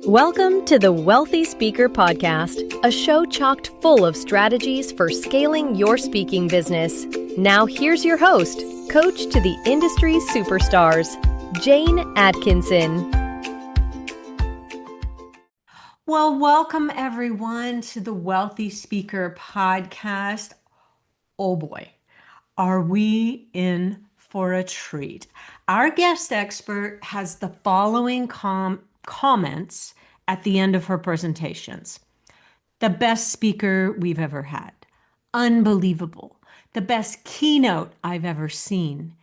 Welcome to the Wealthy Speaker Podcast, a show chocked full of strategies for scaling your speaking business. Now here's your host, coach to the industry superstars, Jane Atkinson. Well, welcome everyone to the Wealthy Speaker Podcast. Oh boy, are we in for a treat? Our guest expert has the following comments at the end of her presentations. The best speaker we've ever had. Unbelievable. The best keynote I've ever seen.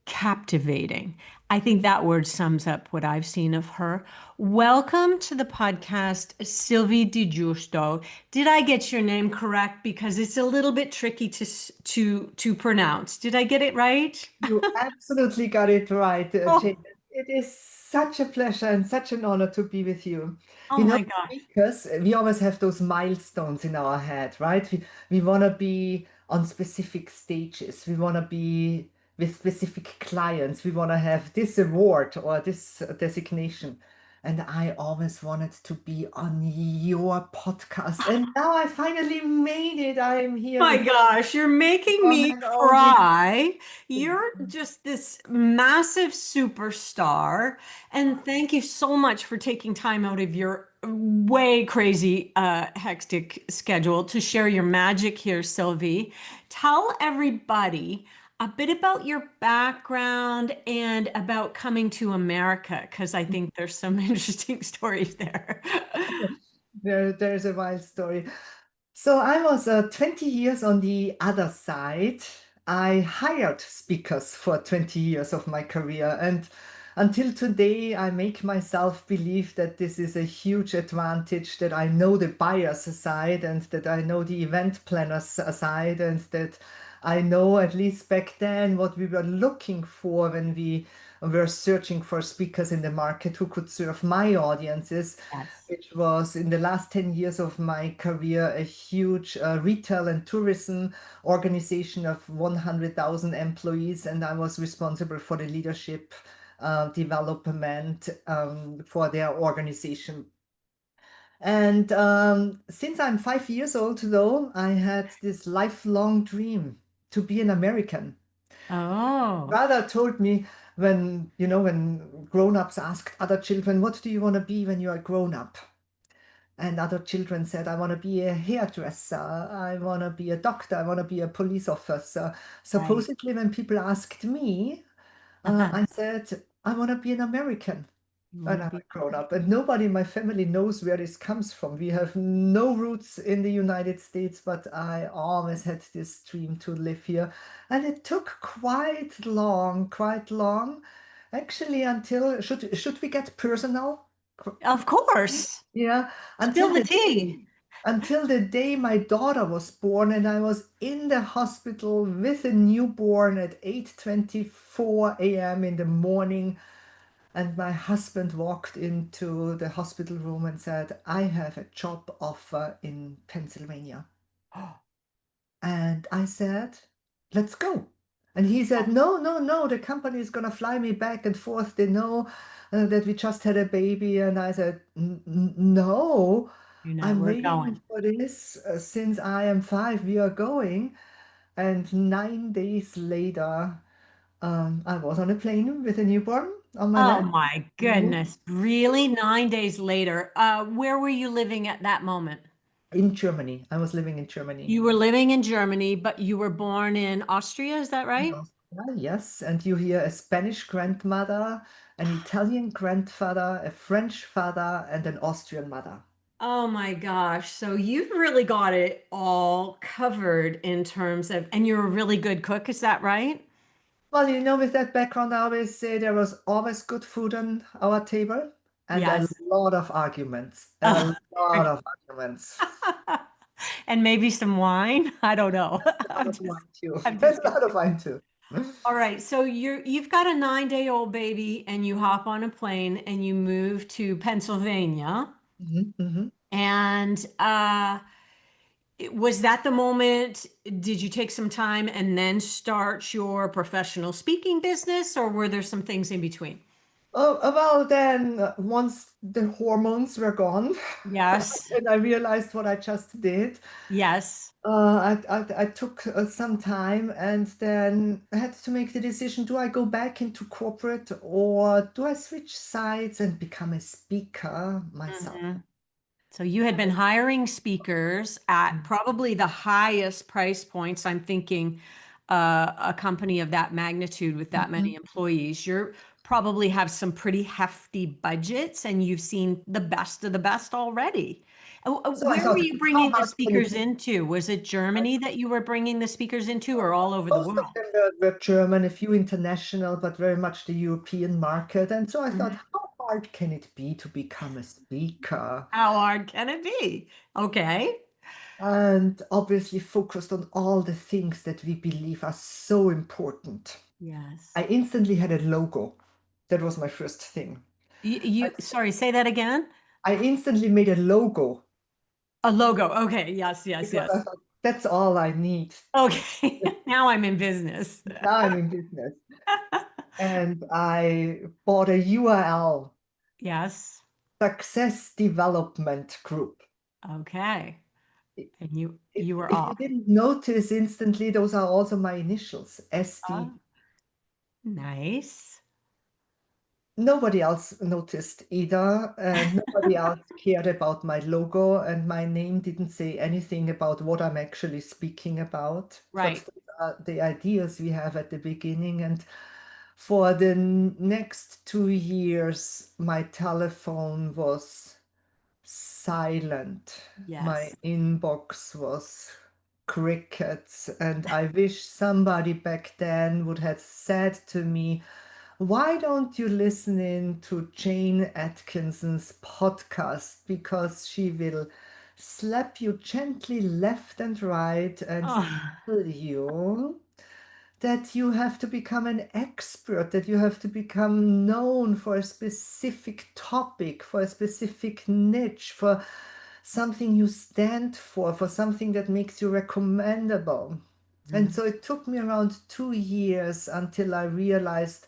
Captivating. I think that word sums up what I've seen of her. Welcome to the podcast, Sylvie di Giusto. Did I get your name correct? Because it's a little bit tricky to pronounce. Did I get it right? You absolutely got it right, Oh, Jane. It is such a pleasure and such an honor to be with you. oh You know, my gosh. because we always have those milestones in our head, right? We want to be on specific stages. We want to be with specific clients. We want to have this award or this designation. And I always wanted to be on your podcast. And now I finally made it. I am here My with gosh, you're making one me and only. cry. You're just this massive superstar. And thank you so much for taking time out of your way crazy, hectic schedule to share your magic here, Sylvie. Tell everybody a bit about your background and about coming to America, because I think there's some interesting stories there. There's a wild story. So I was 20 years on the other side. I hired speakers for 20 years of my career. And until today, I make myself believe that this is a huge advantage, that I know the buyer's side and that I know the event planner's side and that I know, at least back then, what we were looking for when we were searching for speakers in the market who could serve my audiences, Yes. which was in the last 10 years of my career a huge retail and tourism organization of 100,000 employees. And I was responsible for the leadership development for their organization. And since I'm 5 years old, though, I had this lifelong dream to be an American. Oh, Father told me when grown-ups asked other children, what do you want to be when you are grown up? And other children said, I want to be a hairdresser, I want to be a doctor, I want to be a police officer. right. Supposedly, when people asked me, I said, I want to be an American. You want And to I'm be. a grown up, and nobody in my family knows where this comes from. We have no roots in the United States, but I always had this dream to live here. And it took quite long, actually, until should we get personal? Of course. Yeah, Spill until the the day tea. until the day my daughter was born, and I was in the hospital with a newborn at 8:24 a.m. in the morning. And my husband walked into the hospital room and said, I have a job offer in Pennsylvania. And I said, let's go. And he said, no, no, no, the company is going to fly me back and forth. They know that we just had a baby. And I said, no, You know, I'm we're waiting going. for this since I am 5. We are going. And 9 days later, I was on a plane with a newborn on my Oh lap. my Moved goodness. Really? 9 days later. Where were you living at that moment? in Germany. I was living in Germany. You were living in Germany, but you were born in Austria, is that In right? Austria, yes. And you hear a Spanish grandmother, an Italian grandfather, a French father, and an Austrian mother. Oh my gosh. So you've really got it all covered in terms of, and you're a really good cook, is that right? Well, with that background, I always say there was always good food on our table and a Yes. lot of arguments. Oh, A lot of arguments. and maybe some wine. I don't know. Yes, a lot I'm of just, wine too. I'm A just lot of kidding. wine too. All right, so you've got a 9-day-old baby and you hop on a plane and you move to Pennsylvania. Mhm, mhm. And was that the moment? Did you take some time and then start your professional speaking business, or were there some things in between? Well, then once the hormones were gone, Yes. and I realized what I just did, Yes. I took some time and then I had to make the decision, do I go back into corporate or do I switch sides and become a speaker myself? Mhm. So you had been hiring speakers at probably the highest price points. I'm thinking a company of that magnitude with that many Mhm. employees, you're probably have some pretty hefty budgets and you've seen the best of the best already. So I Where were thought, you how bringing the hard can it speakers into? Was it be? Germany that you were bringing the speakers into or all over the Most of world? them were German, a few international, but very much the European market. And so I thought, Mhm. how hard can it be to become a speaker? How hard can it be? Okay. And obviously focused on all the things that we believe are so important. Yes. I instantly had a logo. That was my first thing. Sorry, say that again. I instantly made a logo A logo. Okay. Yes, yes, because I yes. thought that's all I need. Okay. Now I'm in business. Now I'm in business. And I bought a URL, Yes. Success Development Group. Okay. And you were If you off. didn't notice instantly, those are also my initials, SD. Oh, nice. Nobody else noticed either, and nobody else cared about my logo, and my name didn't say anything about what I'm actually speaking about. But Right. those are the ideas we have at the beginning. And for the next 2 years, my telephone was silent. My Yes. inbox was crickets, and I wish somebody back then would have said to me, why don't you listen in to Jane Atkinson's podcast? Because she will slap you gently left and right and Oh, tell you that you have to become an expert, that you have to become known for a specific topic, for a specific niche, for something you stand for something that makes you recommendable. And mhm. so it took me around 2 years until I realized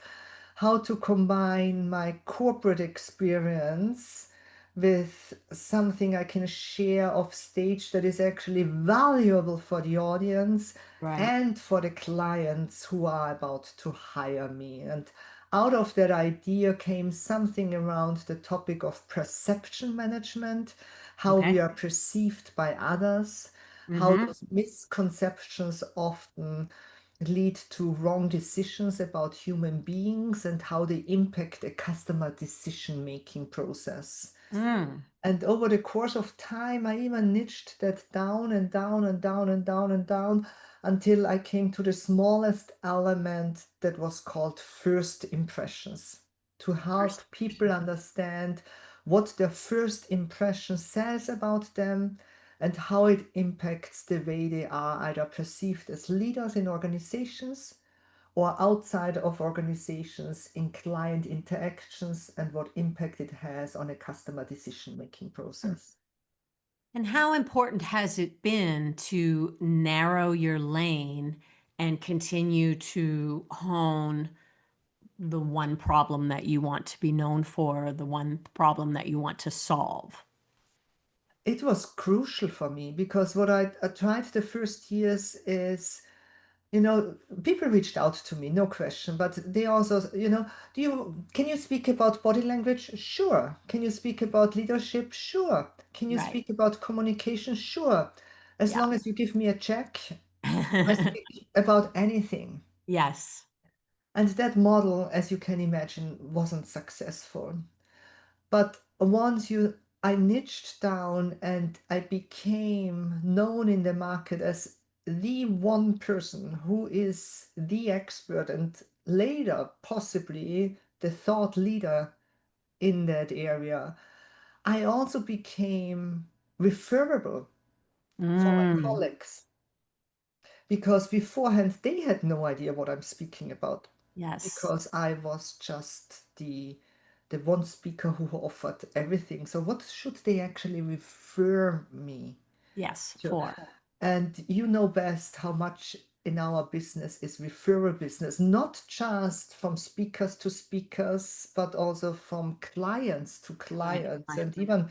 how to combine my corporate experience with something I can share off stage that is actually valuable for the audience Right. and for the clients who are about to hire me. And out of that idea came something around the topic of perception management, how we Okay. are perceived by others, how Mm-hmm. those misconceptions often lead to wrong decisions about human beings and how they impact a customer decision-making process. Mm. And over the course of time, I even niched that down and down and down and down and down until I came to the smallest element that was called first impressions, to help First people understand what their first impression says about them and how it impacts the way they are either perceived as leaders in organizations or outside of organizations in client interactions and what impact it has on a customer decision-making process. And how important has it been to narrow your lane and continue to hone the one problem that you want to be known for, the one problem that you want to solve? It was crucial for me because what I tried the first years is, people reached out to me, no question, but they also, can you speak about body language? Sure. Can you speak about leadership? Sure. Can you Right. speak about communication? Sure. As Yeah. long as you give me a check, I speak about anything. Yes. And that model, as you can imagine, wasn't successful. But I niched down and I became known in the market as the one person who is the expert and later possibly the thought leader in that area. I also became referable for my Mm, colleagues because beforehand they had no idea what I'm speaking about yes. because I was just the one speaker who offered everything. So what should they actually refer me Yes. to? For. And you know best how much in our business is referral business, not just from speakers to speakers, but also from clients to clients. Right. And even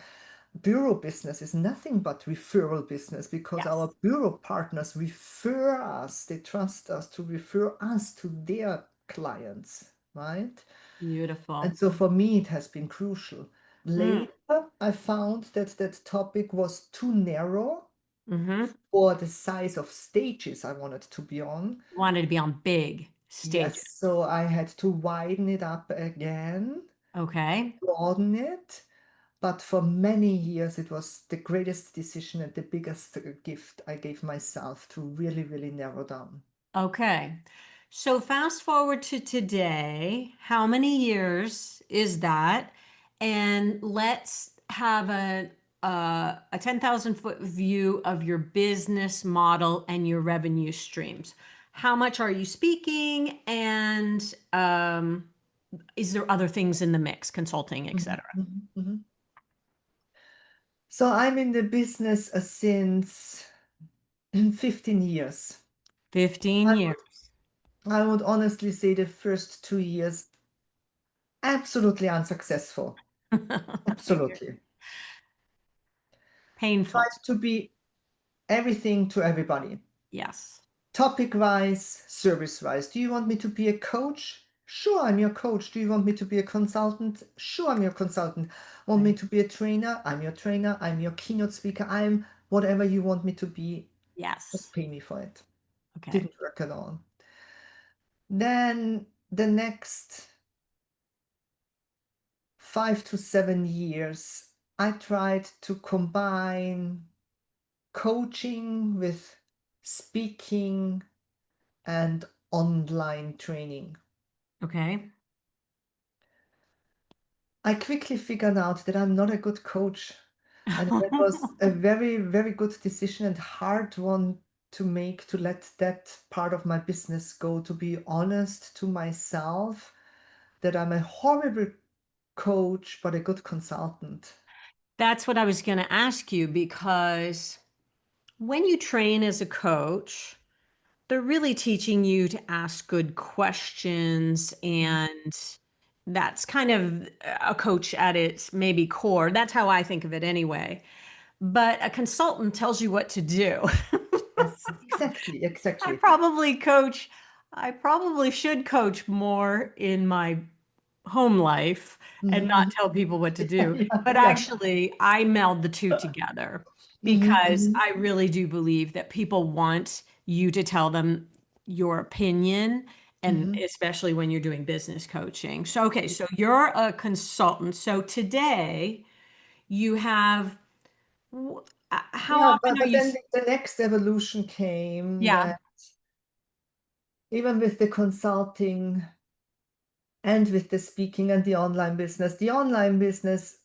bureau business is nothing but referral business because our Yes. bureau partners refer us, they trust us to refer us to their clients, right? Beautiful. And so for me, it has been crucial. Mm. Later, I found that that topic was too narrow Mm-hmm. for the size of stages I wanted to be on. Wanted to be on big stages. Yes, so I had to widen it up again, Okay. broaden it. But for many years, it was the greatest decision and the biggest gift I gave myself to really, really narrow down. Okay. So fast forward to today. How many years is that? And let's have a 10,000-foot view of your business model and your revenue streams. How much are you speaking? And is there other things in the mix, consulting, Mhm, etc.? mhm, mhm. So I'm in the business since 15 years. 15 I years. I would honestly say the first 2 years, absolutely unsuccessful. Absolutely. Painful. Tried to be everything to everybody. Yes. Topic wise, service wise. Do you want me to be a coach? Sure, I'm your coach. Do you want me to be a consultant? Sure, I'm your consultant. Want me Right. to be a trainer? I'm your trainer. I'm your keynote speaker. I'm whatever you want me to be. Yes. Just pay me for it. Okay. Didn't work at all. Then the next 5 to 7 years, I tried to combine coaching with speaking and online training. Okay. I quickly figured out that I'm not a good coach. And that was a very, very good decision and hard one to make to let that part of my business go, to be honest to myself that I'm a horrible coach, but a good consultant. That's what I was going to ask you because when you train as a coach, they're really teaching you to ask good questions. And that's kind of a coach at its maybe core. That's how I think of it anyway. But a consultant tells you what to do. Yes, exactly, I exactly. probably coach, I probably should coach more in my home life and not Mhm, tell people what to mhm. do. Yeah, But yeah. actually, I meld the two together Mhm, because mhm, I really do believe that people want you to tell them your opinion, and mhm. especially when you're doing business coaching. So, okay, so you're a consultant. So today you have, how Yeah, often are but you? then the next evolution came Yeah. that even with the consulting and with the speaking and the online business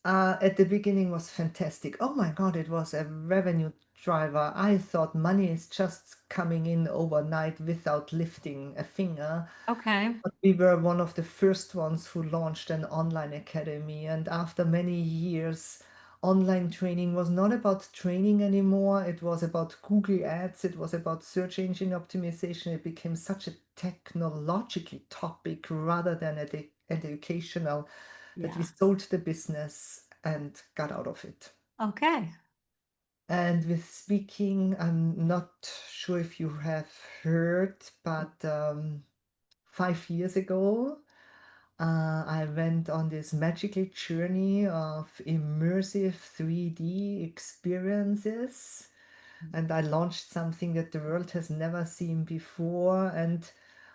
at the beginning was fantastic. Oh my God, it was a revenue driver. I thought money is just coming in overnight without lifting a finger. Okay. But we were one of the first ones who launched an online academy. And after many years, online training was not about training anymore. It was about Google Ads. It was about search engine optimization. It became such a technological topic rather than educational that we Yeah. sold the business and got out of it. Okay. And with speaking, I'm not sure if you have heard, but 5 years ago, I went on this magical journey of immersive 3D experiences, and I launched something that the world has never seen before. And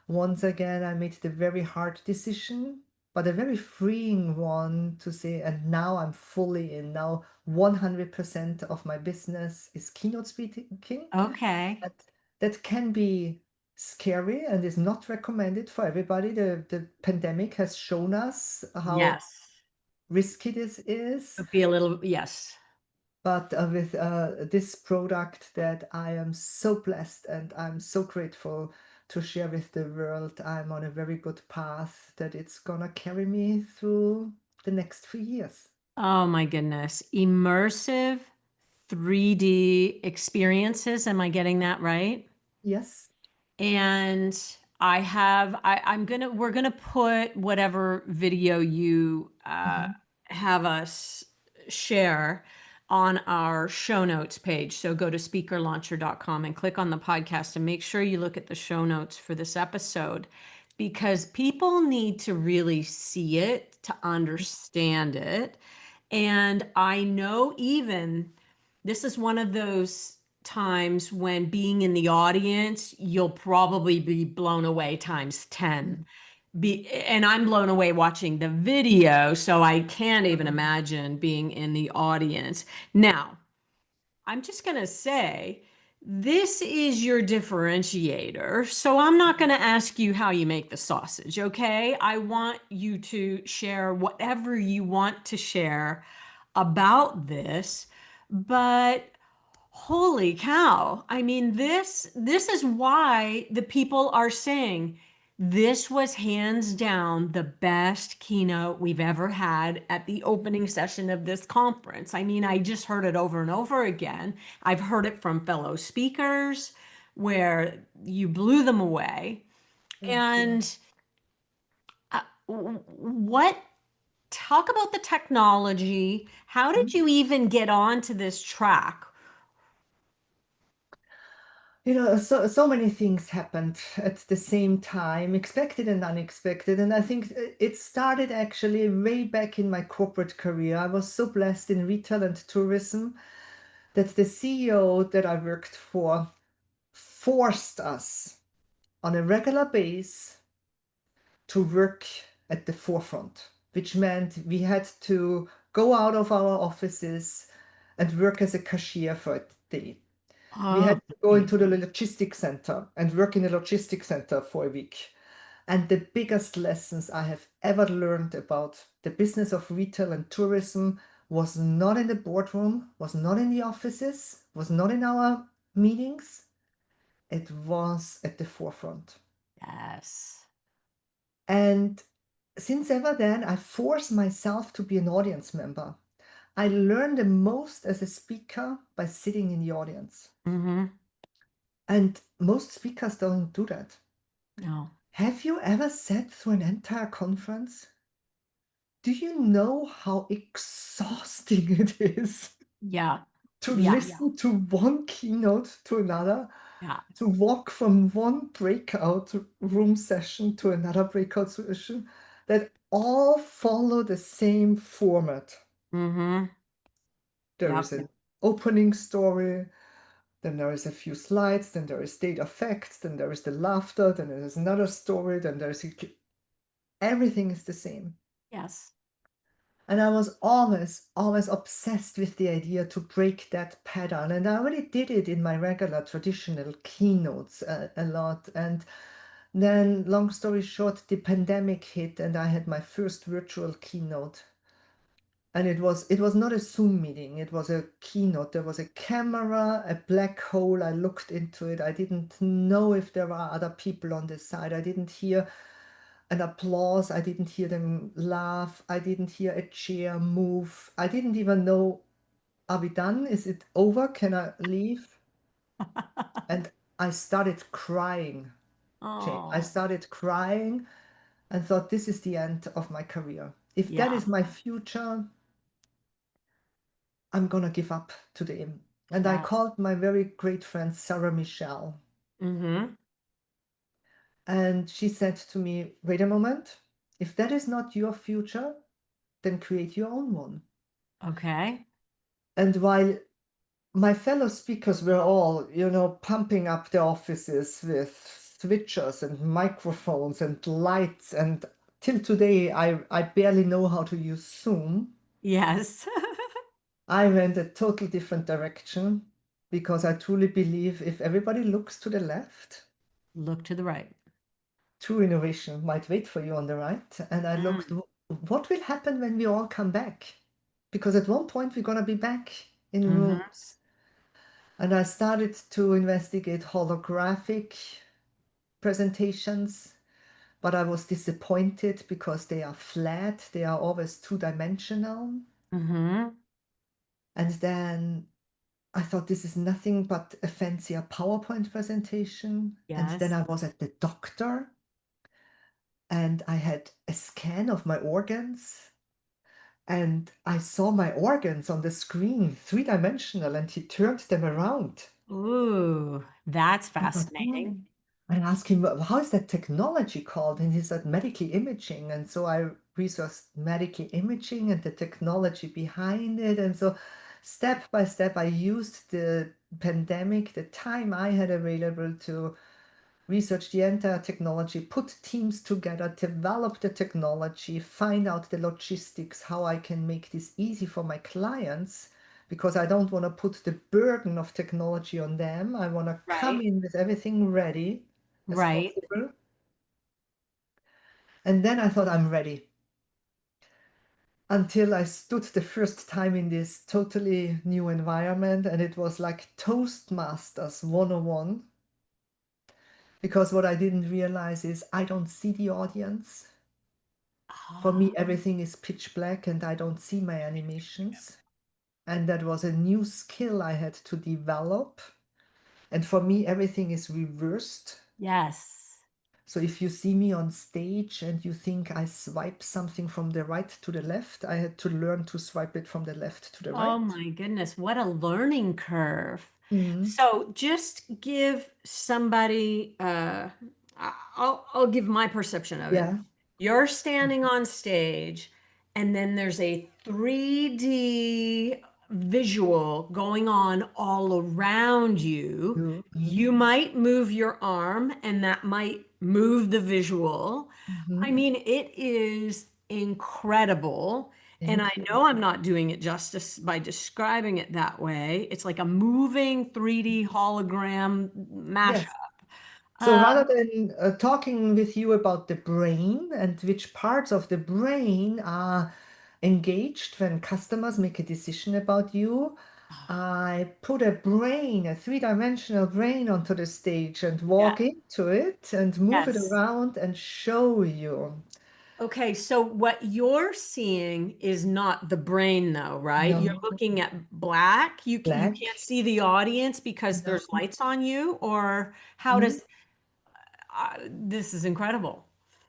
once again, I made the very hard decision, but a very freeing one to say, and now I'm fully in. Now, 100% of my business is keynote speaking. Okay. That, that can be scary and is not recommended for everybody. The pandemic has shown us how Yes. risky this is. Be a little, yes. But with this product that I am so blessed and I'm so grateful to share with the world, I'm on a very good path that it's gonna carry me through the next 3 years. Oh my goodness. Immersive 3D experiences. Am I getting that right? Yes. and we're gonna put whatever video you Mhm. have us share on our show notes page. So go to speakerlauncher.com and click on the podcast and make sure you look at the show notes for this episode, because people need to really see it to understand it. And I know even this is one of those times when being in the audience, you'll probably be blown away times 10. And I'm blown away watching the video, so I can't even Mhm. imagine being in the audience. Now, I'm just going to say this is your differentiator. So I'm not going to ask you how you make the sausage, okay? I want you to share whatever you want to share about this. But holy cow. I mean, this is why the people are saying this was hands down the best keynote we've ever had at the opening session of this conference. I mean, I just heard it over and over again. I've heard it from fellow speakers where you blew them away. Thank you. And what talk about the technology? How did you even get onto this track? So many things happened at the same time, expected and unexpected. And I think it started actually way back in my corporate career. I was so blessed in retail and tourism that the CEO that I worked for forced us on a regular base to work at the forefront, which meant we had to go out of our offices and work as a cashier for a day. We had Oh, to go into the logistics center and work in the logistics center for a week. And the biggest lessons I have ever learned about the business of retail and tourism was not in the boardroom, was not in the offices, was not in our meetings. It was at the forefront. yes. And since ever then, I forced myself to be an audience member. I learned the most as a speaker by sitting in the audience. Mm-hmm. And most speakers don't do that. No. Have you ever sat through an entire conference? Do you know how exhausting it is Yeah. to Yeah. listen to one keynote to another, Yeah. to walk from one breakout room session to another breakout session that all follow the same format? Mm-hmm. There Yep. is an opening story, then there is a few slides, then there is data facts, then there is the laughter, then there is another story, then there's everything is the same. Yes. And I was always obsessed with the idea to break that pattern. And I already did it in my regular traditional keynotes a lot. And then, long story short, the pandemic hit, and I had my first virtual keynote. And it was not a Zoom meeting, it was a keynote. There was a camera, a black hole. I looked into it. I didn't know if there were other people on the side. I didn't hear an applause. I didn't hear them laugh. I didn't hear a chair move. I didn't even know, are we done? Is it over? Can I leave? And I started crying, Jane. I Oh, started crying and thought, this is the end of my career. If that yeah. is my future, I'm gonna give up today. And I Yes. called my very great friend Sarah Michelle, Mm-hmm. and she said to me, wait a moment, if that is not your future, then create your own one. Okay. And while my fellow speakers were all, pumping up the offices with switchers and microphones and lights, and till today, I barely know how to use Zoom. Yes. I went a total different direction because I truly believe if everybody looks to the left, Look to the right. true innovation might wait for you on the right. And I looked, Mm. what will happen when we all come back? Because at one point we're going to be back in Mm-hmm. rooms. And I started to investigate holographic presentations, but I was disappointed because they are flat, they are always two-dimensional. Mm-hmm. And then I thought this is nothing but a fancier PowerPoint presentation. And then Yes. I was at the doctor and I had a scan of my organs. And I saw my organs on the screen, three-dimensional, and he turned them around. Ooh, that's I thought, fascinating. I asked him, how is that technology called? And he said, medical imaging. And so I researched medical imaging and the technology behind it. And so step by step, I used the pandemic, the time I had available to research the entire technology, put teams together, develop the technology, find out the logistics, how I can make this easy for my clients, because I don't want to put the burden of technology on them. I want to come Right. in with everything ready as Right. possible. And then I thought I'm ready until I stood the first time in this totally new environment. And it was like Toastmasters 101, because what I didn't realize is I don't see the audience. For me, Ah, everything is pitch black and I don't see my animations. And that was a new skill I had to develop. And for me, everything is reversed. yes. So if you see me on stage and you think I swipe something from the right to the left, I had to learn to swipe it from the left to the Oh right. my goodness, what a learning curve. Mm. So just give somebody I'll give my perception of it. Yeah. You're standing on stage and then there's a 3D visual going on all around you. Mm-hmm. You might move your arm and that might move the visual. I Mm-hmm. mean, it is incredible. And I Thank you. know I'm not doing it justice by describing it that way. It's like a moving 3D hologram mashup. Yes. So Uh, rather than talking with you about the brain and which parts of the brain are engaged when customers make a decision about you, I put a brain, a three-dimensional brain onto the stage and yeah. walk into it and move it Yes. around and show you. Okay, so what you're seeing is not the brain though, right? You're No, looking at black. You black. can't see the audience because No. there's lights on you, or how Mm, does this is incredible.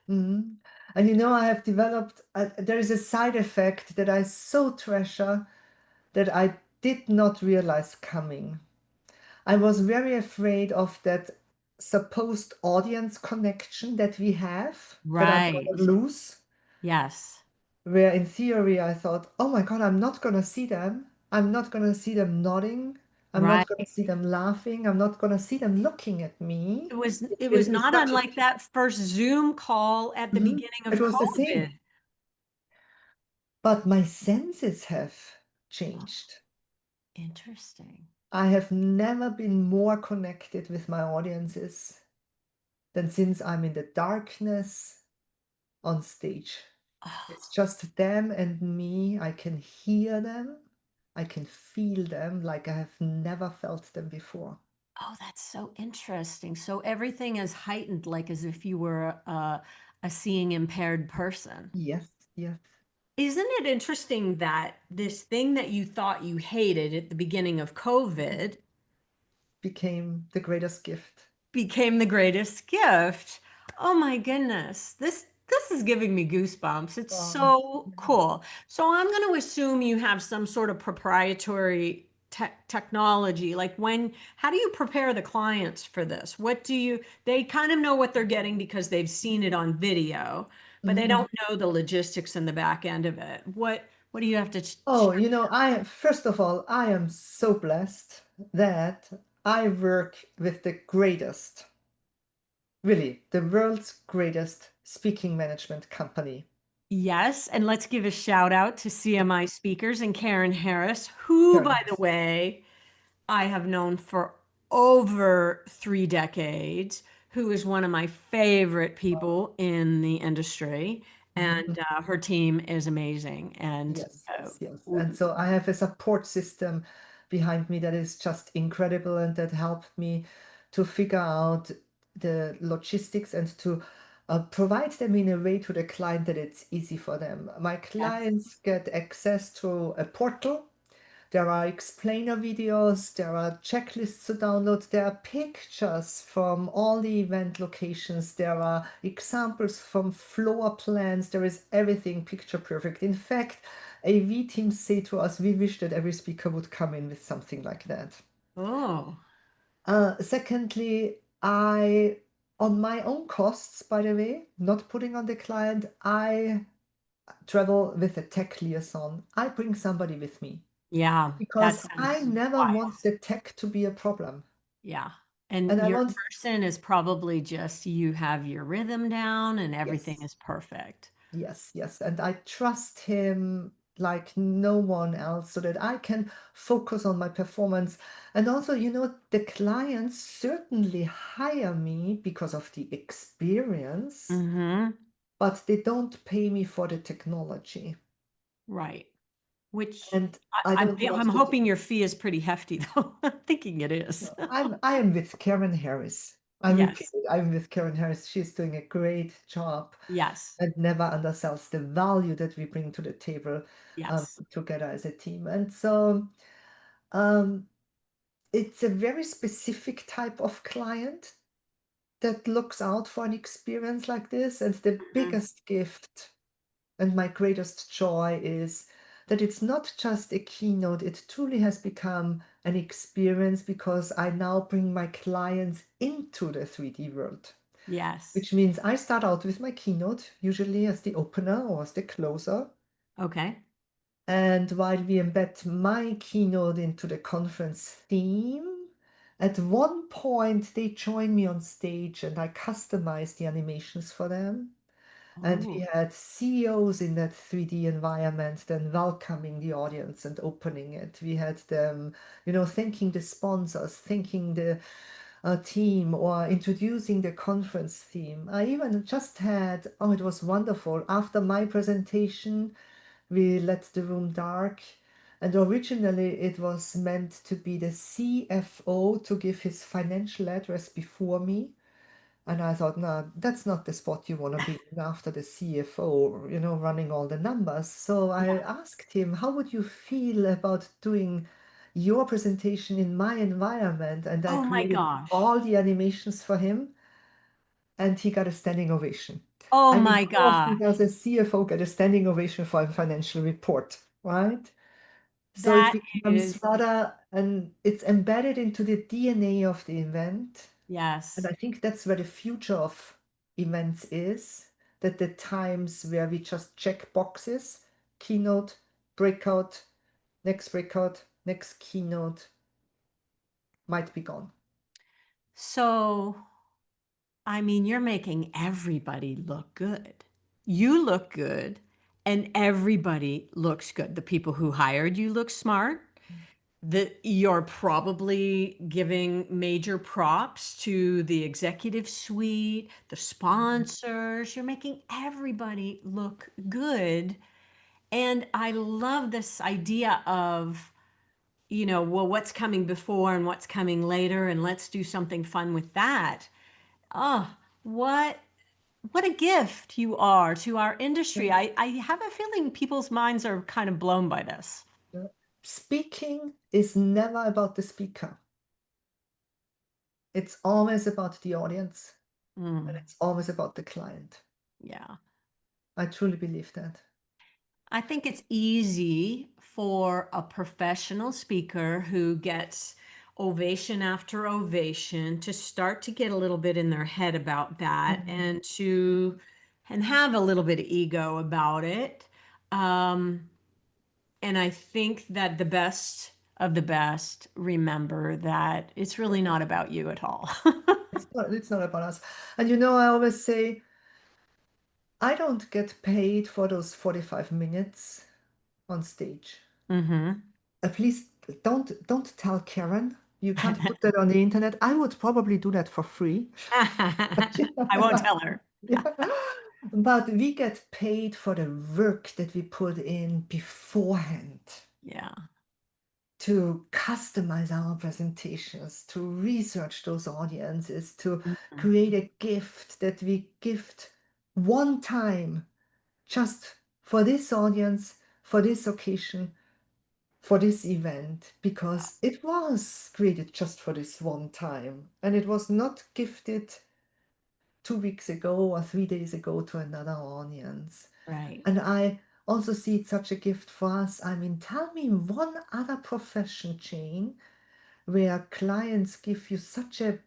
mm. And you know, I have developed, there is a side effect that I so treasure that I did not realize coming. I was very afraid of that supposed audience connection that we have that I'm going to Right. lose. Yes. Where in theory I thought, oh my God, I'm not going to see them. I'm not going to see them nodding. I'm not going Right. to see them laughing. I'm not going to see them looking at me. It was It's not such a, unlike that first Zoom call at the Mhm. beginning It of was the same. COVID. But my senses have changed. Interesting. I have never been more connected with my audiences than since I'm in the darkness on stage. Oh, It's just them and me. I can hear them. I can feel them like I have never felt them before. oh, that's so interesting. So everything is heightened, like as if you were a seeing impaired person. Yes, yes. Isn't it interesting that this thing that you thought you hated at the beginning of COVID Became the greatest gift. became the greatest gift? Oh my goodness. This is giving me goosebumps. It's Wow. so cool. So I'm going to assume you have some sort of proprietary technology. Like how do you prepare the clients for this? They kind of know what they're getting because they've seen it on video, but they Mhm. don't know the logistics and the back end of it. What do you have to Oh, you know, first of all, I am so blessed that I work with the greatest, really, the world's greatest speaking management company. Yes, and let's give a shout out to CMI Speakers and Karen Harris, who, by Karen. the way, I have known for over 3 decades, who is one of my favorite people in the industry. And Mhm. her team is amazing. And Yes, yes, yes. And so I have a support system behind me that is just incredible and that helped me to figure out the logistics and to provide them in a way to the client that it's easy for them. My yes, clients get access to a portal There are explainer videos, there are checklists to download, there are pictures from all the event locations, there are examples from floor plans, there is everything picture perfect. In fact, AV teams say to us, we wish that every speaker would come in with something like that. Oh, Secondly, I, on my own costs, by the way, not putting on the client, I travel with a tech liaison. I bring somebody with me yeah, that because I sounds never want wise. the tech to be a problem. Yeah. And And I your want, person is probably just you have your rhythm down and everything yes, is perfect. yes, yes. And I trust him like no one else so that I can focus on my performance. And also, the clients certainly hire me because of the experience, Mm-hmm. but they don't pay me for the technology. Right. Which And I don't want I'm to do. hoping your fee is pretty hefty though. I'm thinking it is. I am with Karen Harris. I repeat Yes. it. I'm with Karen Harris. She's doing a great job Yes. and never undersells the value that we bring to the table Yes. together as a team. And so um, it's a very specific type of client that looks out for an experience like this. And the Mhm. biggest gift and my greatest joy is that it's not just a keynote, it truly has become an experience because I now bring my clients into the 3D world, Yes. which means I start out with my keynote, usually as the opener or as the closer. Okay. And while we embed my keynote into the conference theme, at one point they join me on stage and I customize the animations for them. And Oh, we had CEOs in that 3D environment then welcoming the audience and opening it. We had them, thanking the sponsors, thanking the team, or introducing the conference theme. I even just had, oh, it was wonderful. After my presentation, we let the room dark. And originally, it was meant to be the CFO to give his financial address before me. And I thought, no, that's not the spot you want to be in after the CFO, running all the numbers. So I yeah. asked him, how would you feel about doing your presentation in my environment? And I Oh my created gosh. all the animations for him, and he got a standing ovation. Oh I mean, my how often gosh. does a CFO get a standing ovation for a financial report, right? So it That becomes is, rather, and it's embedded into the DNA of the event. And yes. I think that's where the future of events is, that the times where we just check boxes, keynote, breakout, next keynote might be gone. So, I mean, you're making everybody look good. You look good, and everybody looks good. The people who hired you look smart. That you're probably giving major props to the executive suite, the sponsors. You're making everybody look good. And I love this idea of, well, what's coming before and what's coming later, and let's do something fun with that. Oh, what a gift you are to our industry. I have a feeling people's minds are kind of blown by this. Yeah. Speaking is never about the speaker. It's always about the audience, and Mm, it's always about the client. yeah. I truly believe that. I think it's easy for a professional speaker who gets ovation after ovation to start to get a little bit in their head about that Mhm. and have a little bit of ego about it. Um, and I think that the best of the best remember that it's really not about you at all. It's not about us. And I always say, I don't get paid for those 45 minutes on stage. Mm-hmm. Please don't tell Karen. You can't put that on the internet. I would probably do that for free. I won't tell her. Yeah. But we get paid for the work that we put in beforehand Yeah. to customize our presentations, to research those audiences, to Mhm. create a gift that we gift one time just for this audience, for this occasion. for this event because it was created just for this one time and it was not gifted 2 weeks ago or 3 days ago to another audience. Right. And I also see it such a gift for us. I mean, tell me one other profession chain where clients give you such a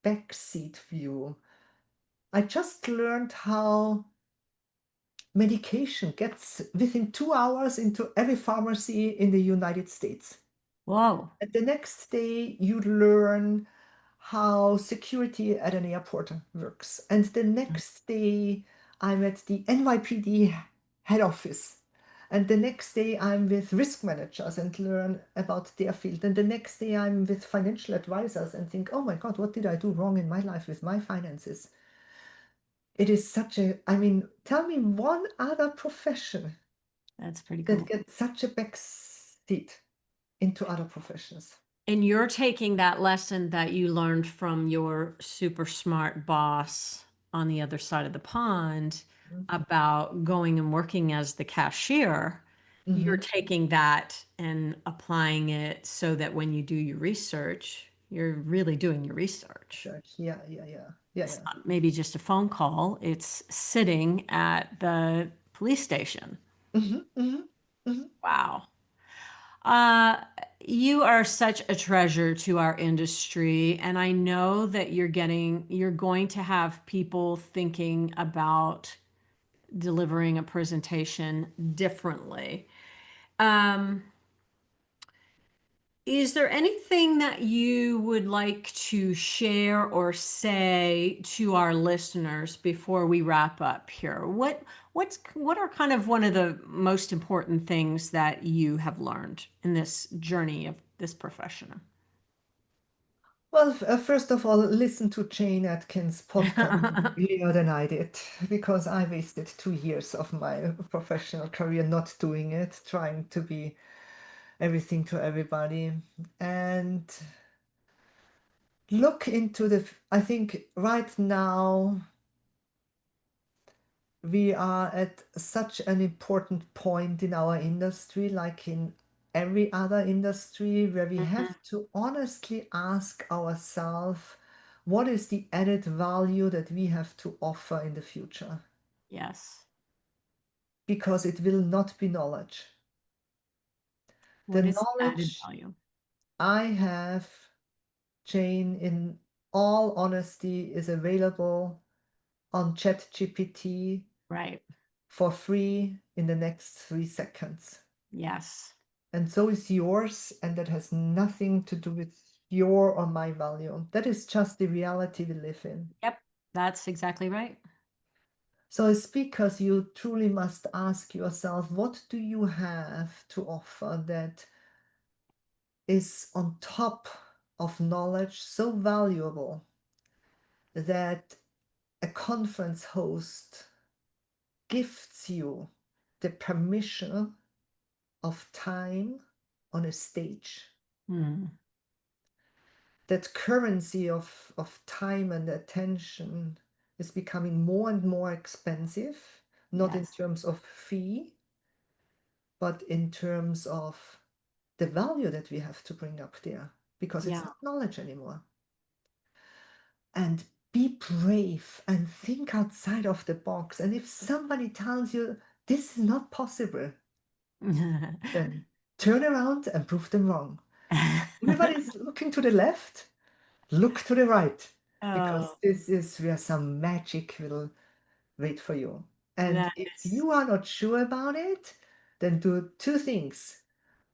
backseat view. I just learned how medication gets within 2 hours into every pharmacy in the United States. Whoa. And the next day, you learn how security at an airport works. And the next day, I'm at the NYPD head office. And the next day, I'm with risk managers and learn about their field. And the next day, I'm with financial advisors and think, oh my God, what did I do wrong in my life with my finances? It is such a, I mean, tell me one other profession That's pretty that cool. gets such a backseat into other professions. And you're taking that lesson that you learned from your super smart boss on the other side of the pond about going and working as the cashier. You're Mm-hmm. taking that and applying it so that when you do your research, you're really doing your research. Church. Yeah, yeah, yeah, yeah, It's yeah. not maybe just a phone call, it's sitting at the police station. Mm-hmm, mm-hmm, mm-hmm. Wow. Uh, you are such a treasure to our industry, and I know that you're going to have people thinking about delivering a presentation differently. Um, is there anything that you would like to share or say to our listeners before we wrap up here? What are kind of one of the most important things that you have learned in this journey of this profession? Well, first of all, listen to Jane Atkins' podcast earlier than I did, because I wasted 2 years of my professional career not doing it, trying to be everything to everybody. And look into I think right now we are at such an important point in our industry, like in every other industry, where we Mhm. have to honestly ask ourselves what is the added value that we have to offer in the future? Yes. Because it will not be knowledge. The What is the added knowledge value? I have, Jane, in all honesty, is available on ChatGPT Right. for free in the next 3 seconds. Yes. And so is yours, and that has nothing to do with your or my value. That is just the reality we live in. Yep. That's exactly right. So, as speakers, you truly must ask yourself, what do you have to offer that is on top of knowledge so valuable that a conference host gifts you the permission of time on a stage? Hmm. That currency of time and attention is becoming more and more expensive, not in Yes. terms of fee, but in terms of the value that we have to bring up there, because it's Yeah. not knowledge anymore. And be brave and think outside of the box. And if somebody tells you this is not possible, then turn around and prove them wrong. Everybody's looking to the left, look to the right, because Oh, this is where some magic will wait for you. And that if is you are not sure about it, then do two things.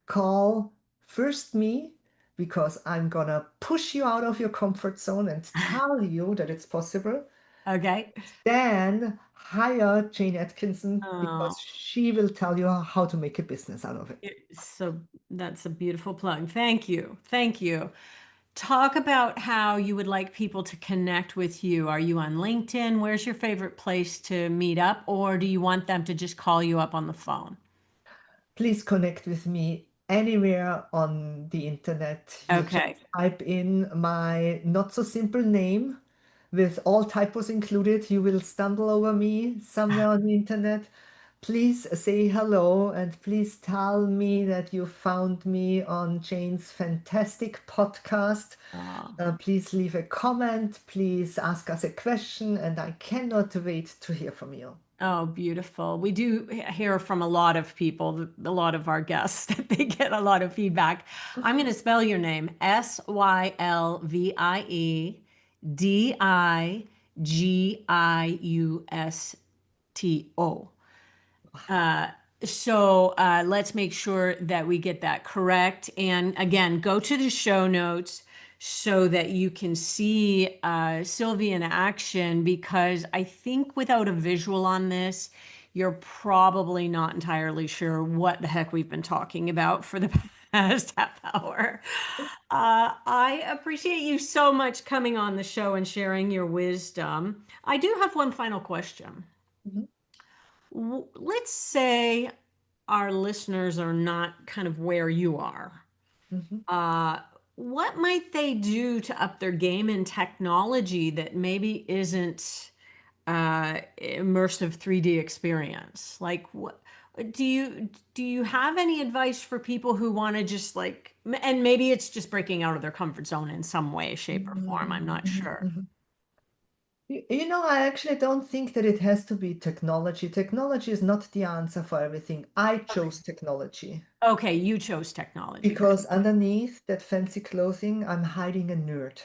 Call first me, because I'm gonna push you out of your comfort zone and tell you that it's possible. okay. Then hire Jane Atkinson, Oh, because she will tell you how to make a business out of it. so that's a beautiful plug. Thank you. Thank you. Talk about how you would like people to connect with you. Are you on LinkedIn? Where's your favorite place to meet up? Or do you want them to just call you up on the phone? Please connect with me anywhere on the internet. You just Okay. type in my not so simple name with all typos included. You will stumble over me somewhere on the internet. Please say hello and please tell me that you found me on Jane's fantastic podcast. Oh. Please leave a comment, please ask us a question, and I cannot wait to hear from you. Oh, beautiful. We do hear from a lot of people, a lot of our guests, that they get a lot of feedback. I'm going to spell your name Sylvie di Giusto. So let's make sure that we get that correct. And again, go to the show notes so that you can see Sylvie in action, because I think without a visual on this, you're probably not entirely sure what the heck we've been talking about for the past half hour. I appreciate you so much coming on the show and sharing your wisdom. I do have one final question. Mhm, Let's say our listeners are not kind of where you are. mhm. Uh, what might they do to up their game in technology that maybe isn't immersive 3D experience? Like, what do you have any advice for people who want to just like, and maybe it's just breaking out of their comfort zone in some way, shape, or form. I'm not Mhm, sure. mhm. You know, I actually don't think that it has to be technology. Technology is not the answer for everything. I chose technology Okay, you chose technology. because underneath that fancy clothing, I'm hiding a nerd.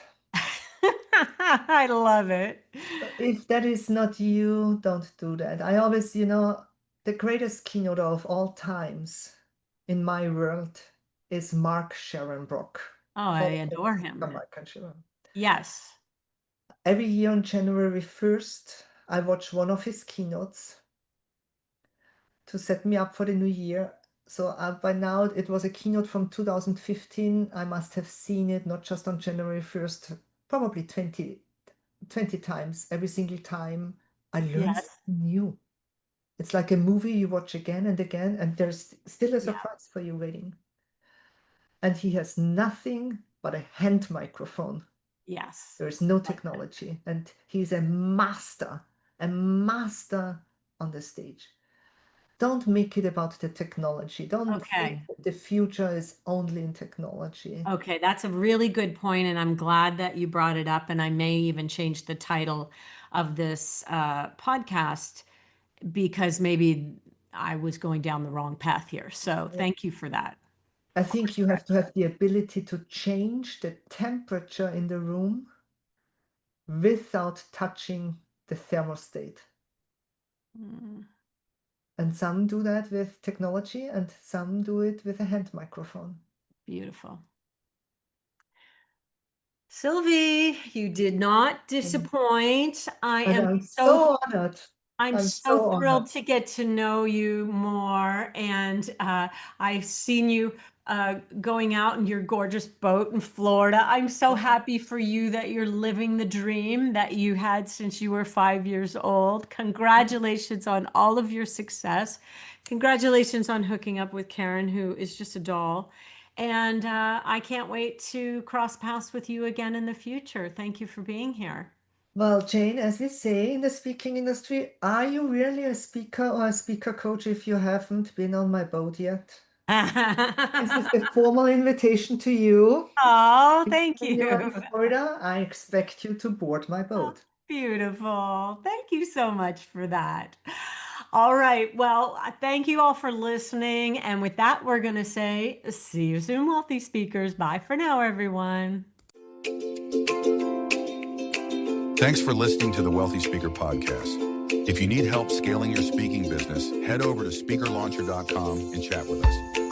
I love it. If that is not you, don't do that. I always, the greatest keynote of all times in my world is Mark Sharon Brock, Oh, I Hall of Fame adore speaker him. Mark Sharon. Yes. Every year on January 1st, I watch one of his keynotes to set me up for the new year. So by now, it was a keynote from 2015. I must have seen it not just on January 1st, probably 20 times. Every single time, I learn Yes. something new. It's like a movie you watch again and again, and there's still a Yeah. surprise for you waiting. And he has nothing but a hand microphone. Yes. There is no technology, and he's a master on the stage. Don't make it about the technology. Don't think Okay. that the future is only in technology. Okay. That's a really good point, and I'm glad that you brought it up. And I may even change the title of this podcast because maybe I was going down the wrong path here. So thank you for that. I think you have to have the ability to change the temperature in the room without touching the thermostat. Mm, And some do that with technology, and some do it with a hand microphone. beautiful. Sylvie, you did not Mm. disappoint. I And am I'm so so honored. I'm I'm so so thrilled honored. to get to know you more. And I've seen you going out in your gorgeous boat in Florida. I'm so happy for you that you're living the dream that you had since you were 5 years old. Congratulations on all of your success. Congratulations on hooking up with Karen, who is just a doll. And I can't wait to cross paths with you again in the future. Thank you for being here. Well, Jane, as we say in the speaking industry, are you really a speaker or a speaker coach if you haven't been on my boat yet? This is the formal invitation to you. Oh, thank When you are in you. Florida, I expect you to board my Oh, boat. beautiful. Thank you so much for that. All right. Well, thank you all for listening. And with that, we're going to say, see you soon, wealthy speakers. Bye for now, everyone. Thanks for listening to the Wealthy Speaker Podcast. If you need help scaling your speaking business, head over to speakerlauncher.com and chat with us.